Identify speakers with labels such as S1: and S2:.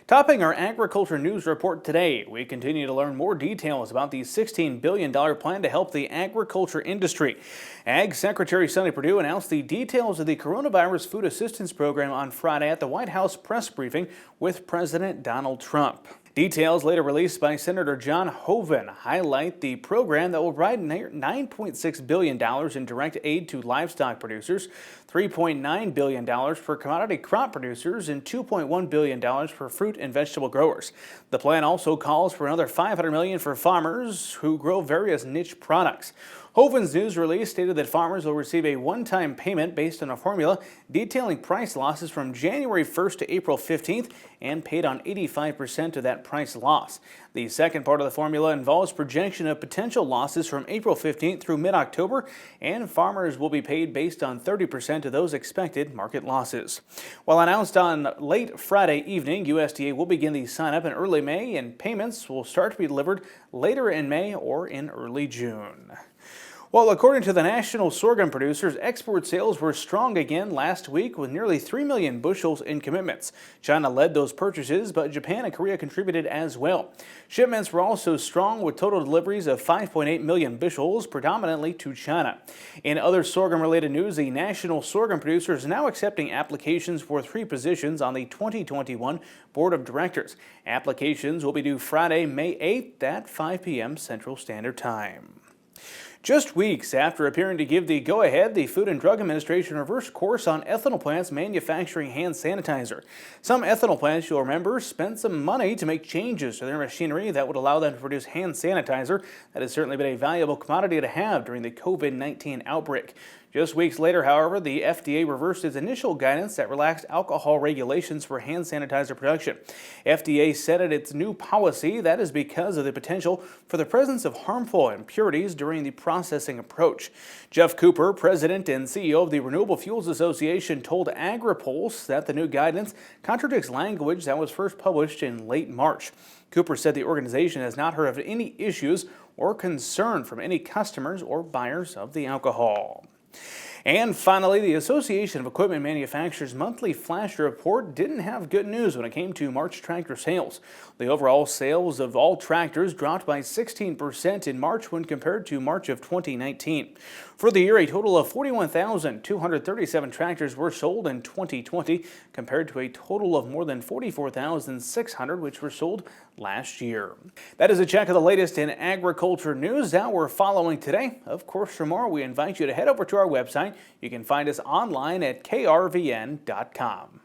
S1: Topping our agriculture news report today, we continue to learn more details about the $16 billion plan to help the agriculture industry. Ag Secretary Sonny Perdue announced the details of the Coronavirus Food Assistance Program on Friday at the White House press briefing with President Donald Trump. Details later released by Senator John Hoeven highlight the program that will provide $9.6 billion in direct aid to livestock producers, $3.9 billion for commodity crop producers, and $2.1 billion for fruit and vegetable growers. The plan also calls for another $500 million for farmers who grow various niche products. Hoeven's news release stated that farmers will receive a one-time payment based on a formula detailing price losses from January 1st to April 15th and paid on 85% of that price loss. The second part of the formula involves projection of potential losses from April 15th through mid-October, and farmers will be paid based on 30% of those expected market losses. While announced on late Friday evening, USDA will begin the sign-up in early May, and payments will start to be delivered later in May or in early June. Well, according to the national sorghum producers, export sales were strong again last week with nearly 3 million bushels in commitments. China led those purchases, but Japan and Korea contributed as well. Shipments were also strong with total deliveries of 5.8 million bushels, predominantly to China. In other sorghum-related news, the national sorghum producers are now accepting applications for 3 positions on the 2021 Board of Directors. Applications will be due Friday, May 8th at 5 p.m. Central Standard Time. Just weeks after appearing to give the go-ahead, the Food and Drug Administration reversed course on ethanol plants manufacturing hand sanitizer. Some ethanol plants, you'll remember, spent some money to make changes to their machinery that would allow them to produce hand sanitizer. That has certainly been a valuable commodity to have during the COVID-19 outbreak. Just weeks later, however, the FDA reversed its initial guidance that relaxed alcohol regulations for hand sanitizer production. FDA said in its new policy that is because of the potential for the presence of harmful impurities during the processing approach. Jeff Cooper, president and CEO of the Renewable Fuels Association, told AgriPulse that the new guidance contradicts language that was first published in late March. Cooper said the organization has not heard of any issues or concern from any customers or buyers of the alcohol. And finally, the Association of Equipment Manufacturers' monthly flash report didn't have good news when it came to March tractor sales. The overall sales of all tractors dropped by 16% in March when compared to March of 2019. For the year, a total of 41,237 tractors were sold in 2020 compared to a total of more than 44,600 which were sold last year. That is a check of the latest in agriculture news that we're following today. Of course, for more, we invite you to head over to our website. You can find us online at krvn.com.